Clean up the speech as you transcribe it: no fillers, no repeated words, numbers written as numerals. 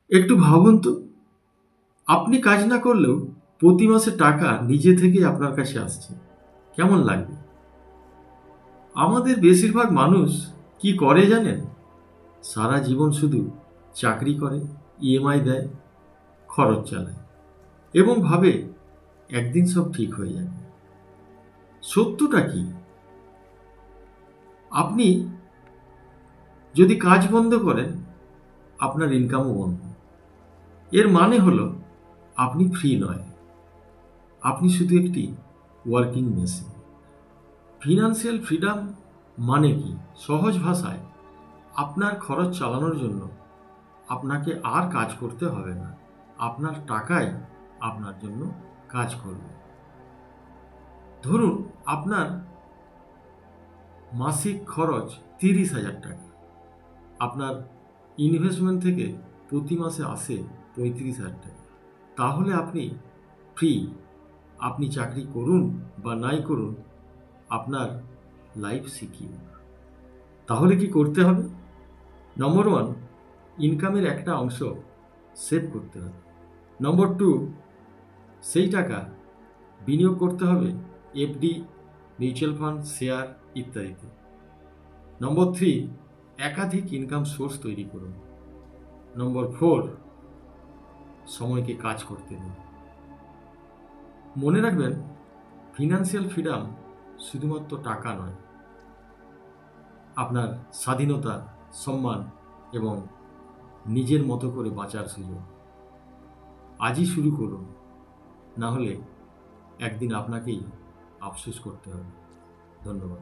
একটু ভাবুন তো, আপনি কাজ না করলেও প্রতি মাসে টাকা নিজে থেকেই আপনার কাছে আসছে। কেমন লাগবে? আমাদের বেশিরভাগ মানুষ কি করে জানেন? সারা জীবন শুধু চাকরি করে, ইএমআই দেয়, খরচ চালায় এবং ভাবে একদিন সব ঠিক হয়ে যাবে। সত্যটা কি? আপনি যদি কাজ বন্ধ করেন, আপনার ইনকামও বন্ধ। এর মানে হলো আপনি ফ্রি নয়, আপনি শুধু একটি ওয়ার্কিং মেশিন। ফিনান্সিয়াল ফ্রিডম মানে কি? সহজ ভাষায়, আপনার খরচ চালানোর জন্য আপনাকে আর কাজ করতে হবে না। আপনার টাকাই আপনার জন্য কাজ করবে। ধরুন আপনার মাসিক খরচ 30,000 টাকা। আপনার ইনভেস্টমেন্ট থেকে প্রতি মাসে আসে 35,000 টাকা। তাহলে আপনি ফ্রি। আপনি চাকরি করুন বা নাই করুন, আপনার লাইফ সিকিউর। তাহলে কি করতে হবে? নম্বর 1, ইনকামের একটা অংশ সেভ করতে হবে। নম্বর 2, সেই টাকা বিনিয়োগ করতে হবে এফডি, মিউচুয়াল ফান্ড, শেয়ার ইত্যাদিতে। নম্বর 3, একাধিক ইনকাম সোর্স তৈরি করুন। নম্বর 4, সময়কে কাজ করতে দিন। মনে রাখবেন, ফিনান্সিয়াল ফ্রিডম শুধুমাত্র টাকা নয়, আপনার স্বাধীনতা, সম্মান এবং নিজের মতো করে বাঁচার সুযোগ। আজই শুরু করুন, না হলে একদিন আপনাকেই আফসোস করতে হবে। ধন্যবাদ।